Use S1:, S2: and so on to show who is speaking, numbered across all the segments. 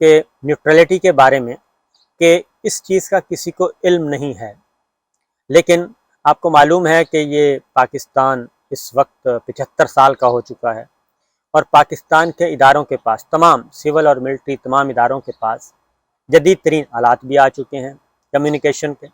S1: کہ نیوٹرلٹی کے بارے میں کہ اس چیز کا کسی کو علم نہیں ہے، لیکن آپ کو معلوم ہے کہ یہ پاکستان اس وقت 75 سال کا ہو چکا ہے، اور پاکستان کے اداروں کے پاس، تمام سول اور ملٹری تمام اداروں کے پاس جدید ترین آلات بھی آ چکے ہیں کمیونیکیشن کے۔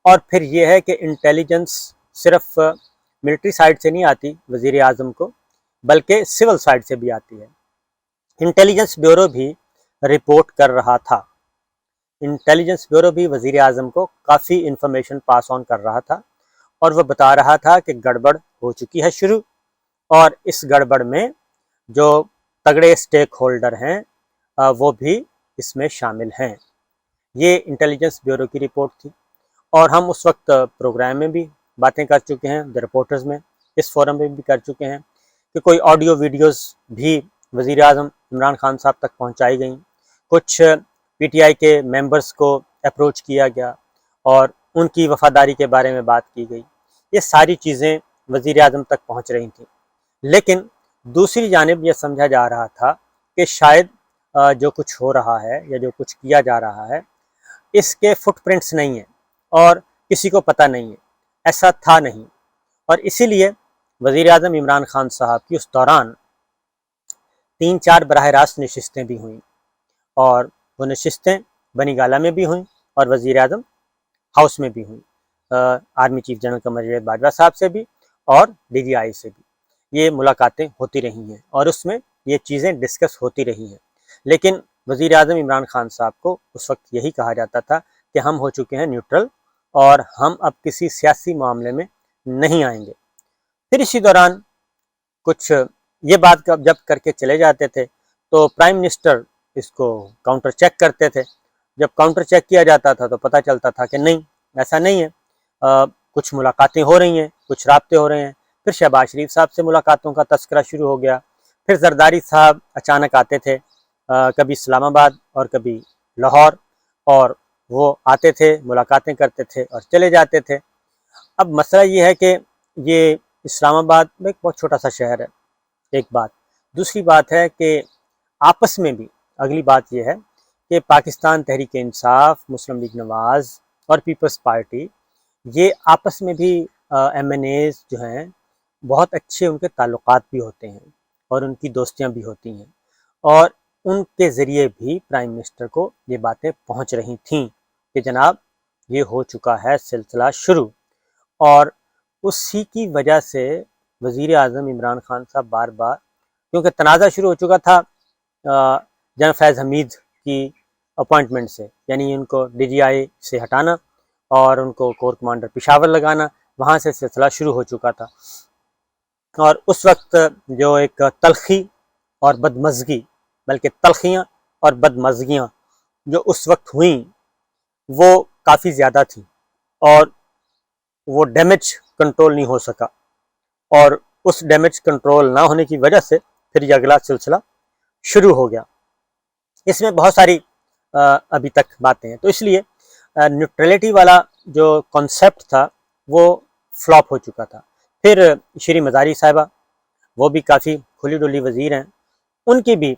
S1: اور پھر یہ ہے کہ انٹیلیجنس صرف ملٹری سائڈ سے نہیں آتی وزیر اعظم کو، بلکہ سول سائڈ سے بھی آتی ہے۔ انٹیلیجنس بیورو بھی رپورٹ کر رہا تھا، انٹیلیجنس بیورو بھی وزیر اعظم کو کافی انفارمیشن پاس آن کر رہا تھا، اور وہ بتا رہا تھا کہ گڑبڑ ہو چکی ہے شروع، اور اس گڑبڑ میں جو تگڑے سٹیک ہولڈر ہیں وہ بھی اس میں شامل ہیں۔ یہ انٹیلیجنس بیورو کی رپورٹ تھی، اور ہم اس وقت پروگرام میں بھی باتیں کر چکے ہیں، دی رپورٹرز میں، اس فورم میں بھی کر چکے ہیں کہ کوئی آڈیو ویڈیوز بھی وزیر اعظم عمران خان صاحب تک پہنچائی گئیں، کچھ پی ٹی آئی کے ممبرز کو اپروچ کیا گیا اور ان کی وفاداری کے بارے میں بات کی گئی۔ یہ ساری چیزیں وزیر اعظم تک پہنچ رہی تھیں، لیکن دوسری جانب یہ سمجھا جا رہا تھا کہ شاید جو کچھ ہو رہا ہے یا جو کچھ کیا جا رہا ہے اس کے فٹ پرنٹس نہیں ہیں اور کسی کو پتہ نہیں ہے، ایسا تھا نہیں۔ اور اسی لیے وزیر اعظم عمران خان صاحب کی اس دوران 3-4 براہ راست نشستیں بھی ہوئیں، اور وہ نشستیں بنی گالہ میں بھی ہوئیں اور وزیر اعظم ہاؤس میں بھی ہوئیں، army chief general Qamar Javed Bajwa صاحب سے بھی اور ڈی جی آئی سے بھی یہ ملاقاتیں ہوتی رہی ہیں، اور اس میں یہ چیزیں ڈسکس ہوتی رہی ہیں۔ لیکن وزیر اعظم عمران خان صاحب کو اس وقت یہی کہا جاتا تھا کہ ہم ہو چکے ہیں نیوٹرل، اور ہم اب کسی سیاسی معاملے میں نہیں آئیں گے۔ پھر اسی دوران کچھ یہ بات جب کر کے چلے جاتے تھے تو پرائم منسٹر اس کو کاؤنٹر چیک کرتے تھے۔ جب کاؤنٹر چیک کیا جاتا تھا تو پتہ چلتا تھا کہ نہیں، ایسا نہیں ہے، کچھ ملاقاتیں ہو رہی ہیں، کچھ رابطے ہو رہے ہیں۔ پھر شہباز شریف صاحب سے ملاقاتوں کا تذکرہ شروع ہو گیا، پھر زرداری صاحب اچانک آتے تھے، کبھی اسلام آباد اور کبھی لاہور، اور وہ آتے تھے، ملاقاتیں کرتے تھے اور چلے جاتے تھے۔ اب مسئلہ یہ ہے کہ یہ اسلام آباد میں ایک بہت چھوٹا سا شہر ہے، ایک بات۔ دوسری بات ہے کہ آپس میں بھی اگلی بات یہ ہے کہ پاکستان تحریک انصاف، مسلم لیگ نواز اور پیپلز پارٹی، یہ آپس میں بھی ایم این ایز جو ہیں بہت اچھے ان کے تعلقات بھی ہوتے ہیں اور ان کی دوستیاں بھی ہوتی ہیں، اور ان کے ذریعے بھی پرائم منسٹر کو یہ باتیں پہنچ رہی تھیں کہ جناب یہ ہو چکا ہے سلسلہ شروع۔ اور اسی کی وجہ سے وزیر اعظم عمران خان صاحب بار بار، کیونکہ تنازع شروع ہو چکا تھا جنرل فیض حمید کی اپوائنٹمنٹ سے، یعنی ان کو ڈی جی آئی سے ہٹانا اور ان کو کور کمانڈر پشاور لگانا، وہاں سے سلسلہ شروع ہو چکا تھا۔ اور اس وقت جو ایک تلخی اور بدمزگی، بلکہ تلخیاں اور بدمزگیاں جو اس وقت ہوئیں وہ کافی زیادہ تھیں، اور وہ ڈیمیج کنٹرول نہیں ہو سکا، اور اس ڈیمیج کنٹرول نہ ہونے کی وجہ سے پھر یہ اگلا سلسلہ شروع ہو گیا۔ اس میں بہت ساری ابھی تک باتیں ہیں، تو اس لیے نیوٹرلٹی والا جو کانسیپٹ تھا وہ فلاپ ہو چکا تھا۔ پھر شری مزاری صاحبہ، وہ بھی کافی کھلی ڈلی وزیر ہیں، ان کی بھی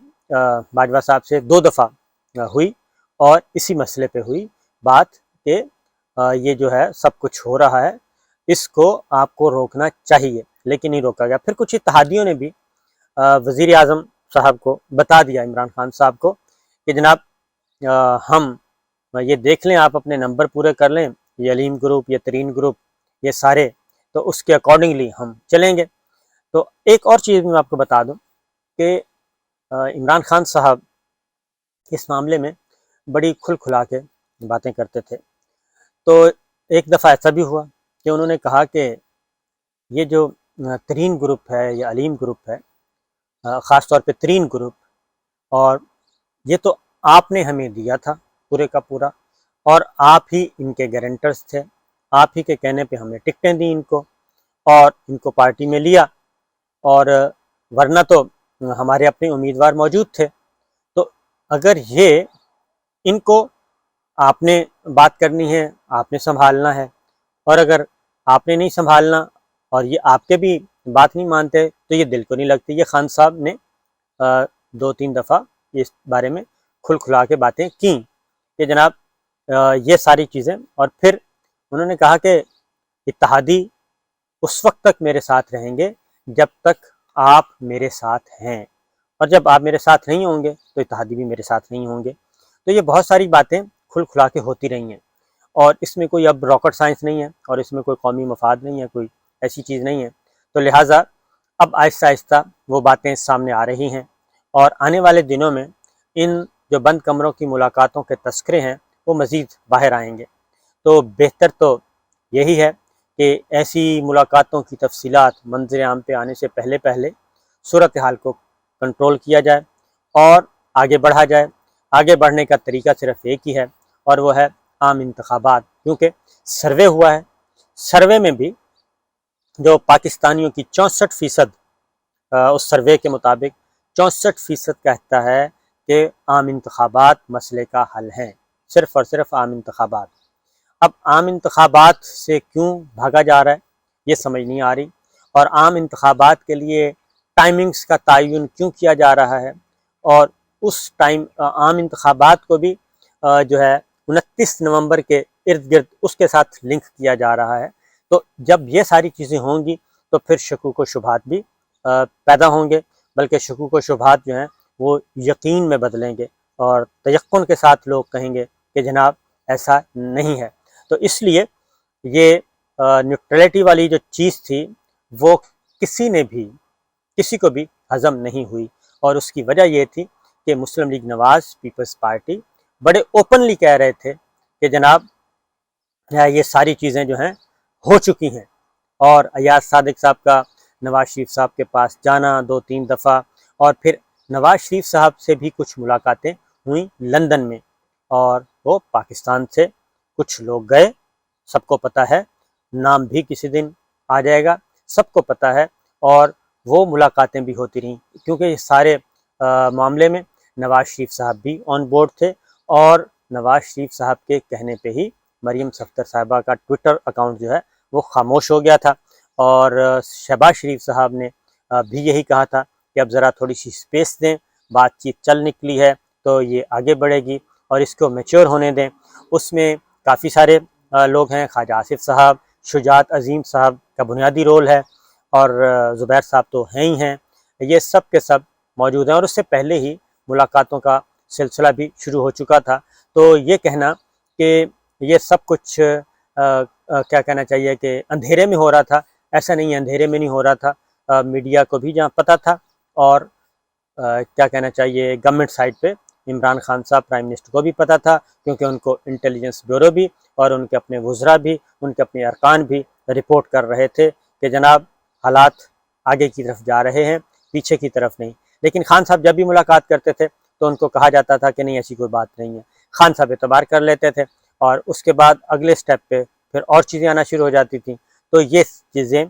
S1: باجوہ صاحب سے 2 دفعہ ہوئی، اور اسی مسئلے پہ ہوئی بات کہ یہ جو ہے سب کچھ ہو رہا ہے، اس کو آپ کو روکنا چاہیے، لیکن نہیں روکا گیا۔ پھر کچھ اتحادیوں نے بھی وزیر اعظم صاحب کو بتا دیا، عمران خان صاحب کو، کہ جناب ہم یہ دیکھ لیں، آپ اپنے نمبر پورے کر لیں، یہ علیم گروپ، یہ ترین گروپ، یہ سارے، تو اس کے اکارڈنگلی ہم چلیں گے۔ تو ایک اور چیز میں آپ کو بتا دوں کہ عمران خان صاحب اس معاملے میں بڑی کھل کھلا کے باتیں کرتے تھے۔ تو ایک دفعہ ایسا بھی ہوا کہ انہوں نے کہا کہ یہ جو ترین گروپ ہے یا علیم گروپ ہے، خاص طور پہ ترین گروپ، اور یہ تو آپ نے ہمیں دیا تھا پورے کا پورا، اور آپ ہی ان کے گارنٹرز تھے، آپ ہی کے کہنے پہ ہم نے ٹکٹیں دیں ان کو اور ان کو پارٹی میں لیا، اور ورنہ تو ہمارے اپنے امیدوار موجود تھے۔ تو اگر یہ ان کو آپ نے بات کرنی ہے، آپ نے سنبھالنا ہے، اور اگر آپ نے نہیں سنبھالنا اور یہ آپ کے بھی بات نہیں مانتے تو یہ دل کو نہیں لگتی۔ یہ خان صاحب نے 2-3 دفعہ اس بارے میں کھل کھلا کے باتیں کیں کہ جناب یہ ساری چیزیں، اور پھر انہوں نے کہا کہ اتحادی اس وقت تک میرے ساتھ رہیں گے جب تک آپ میرے ساتھ ہیں، اور جب آپ میرے ساتھ نہیں ہوں گے تو اتحادی بھی میرے ساتھ نہیں ہوں گے۔ تو یہ بہت ساری باتیں کھل کھلا کے ہوتی رہی ہیں، اور اس میں کوئی اب راکٹ سائنس نہیں ہے، اور اس میں کوئی قومی مفاد نہیں ہے، کوئی ایسی چیز نہیں ہے۔ تو لہٰذا اب آہستہ آہستہ وہ باتیں سامنے آ رہی ہیں، اور آنے والے دنوں میں ان جو بند کمروں کی ملاقاتوں کے تذکرے ہیں وہ مزید باہر آئیں گے۔ تو بہتر تو یہی ہے کہ ایسی ملاقاتوں کی تفصیلات منظر عام پہ آنے سے پہلے پہلے صورتحال کو کنٹرول کیا جائے اور آگے بڑھا جائے۔ آگے بڑھنے کا طریقہ صرف ایک ہی ہے، اور وہ ہے عام انتخابات، کیونکہ سروے ہوا ہے، سروے میں بھی جو پاکستانیوں کی 64% اس سروے کے مطابق 64% کہتا ہے کہ عام انتخابات مسئلے کا حل ہیں، صرف اور صرف عام انتخابات۔ اب عام انتخابات سے کیوں بھاگا جا رہا ہے یہ سمجھ نہیں آ رہی، اور عام انتخابات کے لیے ٹائمنگز کا تعین کیوں کیا جا رہا ہے، اور اس عام انتخابات کو بھی جو ہے 29 نومبر کے ارد گرد اس کے ساتھ لنک کیا جا رہا ہے۔ تو جب یہ ساری چیزیں ہوں گی تو پھر شکوک و شبہات بھی پیدا ہوں گے، بلکہ شکوک و شبہات جو ہیں وہ یقین میں بدلیں گے، اور تیقن کے ساتھ لوگ کہیں گے کہ جناب ایسا نہیں ہے۔ تو اس لیے یہ نیوٹرلٹی والی جو چیز تھی وہ کسی کو بھی ہضم نہیں ہوئی، اور اس کی وجہ یہ تھی کہ مسلم لیگ نواز پیپلز پارٹی بڑے اوپنلی کہہ رہے تھے کہ جناب یہ ساری چیزیں جو ہیں ہو چکی ہیں، اور ایاز صادق صاحب کا نواز شریف صاحب کے پاس جانا 2-3 دفعہ، اور پھر نواز شریف صاحب سے بھی کچھ ملاقاتیں ہوئیں لندن میں، اور وہ پاکستان سے کچھ لوگ گئے، سب کو پتہ ہے، نام بھی کسی دن آ جائے گا، سب کو پتہ ہے، اور وہ ملاقاتیں بھی ہوتی رہیں، کیونکہ اس سارے معاملے میں نواز شریف صاحب بھی آن بورڈ تھے، اور نواز شریف صاحب کے کہنے پہ ہی مریم صفدر صاحبہ کا ٹویٹر اکاؤنٹ جو ہے وہ خاموش ہو گیا تھا، اور شہباز شریف صاحب نے بھی یہی کہا تھا کہ اب ذرا تھوڑی سی سپیس دیں، بات چیت چل نکلی ہے تو یہ آگے بڑھے گی، اور اس کو میچور ہونے دیں۔ اس میں کافی سارے لوگ ہیں، خواجہ آصف صاحب، شجاعت عظیم صاحب کا بنیادی رول ہے، اور زبیر صاحب تو ہیں ہی ہیں، یہ سب کے سب موجود ہیں، اور اس سے پہلے ہی ملاقاتوں کا سلسلہ بھی شروع ہو چکا تھا۔ تو یہ کہنا کہ یہ سب کچھ کیا کہنا چاہیے کہ اندھیرے میں ہو رہا تھا، ایسا نہیں ہے، اندھیرے میں نہیں ہو رہا تھا، میڈیا کو بھی جہاں پتہ تھا، اور کیا کہنا چاہیے گورنمنٹ سائڈ پہ عمران خان صاحب پرائم منسٹر کو بھی پتہ تھا، کیونکہ ان کو انٹیلیجنس بیورو بھی اور ان کے اپنے وزراء بھی، ان کے اپنے ارکان بھی رپورٹ کر رہے تھے کہ جناب حالات آگے کی طرف جا رہے ہیں، پیچھے کی طرف نہیں۔ لیکن خان صاحب جب بھی ملاقات کرتے تھے تو ان کو کہا جاتا تھا کہ نہیں ایسی کوئی بات نہیں ہے، خان صاحب اعتبار کر لیتے تھے، اور اس کے بعد اگلے سٹیپ پہ پھر اور چیزیں آنا شروع ہو جاتی تھیں۔ تو یہ چیزیں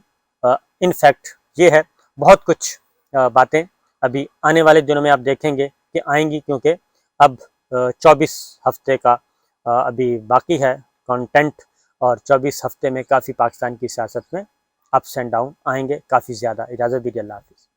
S1: ان فیکٹ یہ ہے، بہت کچھ باتیں ابھی آنے والے دنوں میں آپ دیکھیں گے کہ آئیں گی، کیونکہ اب 24 ہفتے کا ابھی باقی ہے کانٹینٹ، اور 24 ہفتے میں کافی پاکستان کی سیاست میں اپس اینڈ ڈاؤن آئیں گے، کافی زیادہ۔ اجازت دیجیے، اللہ حافظ۔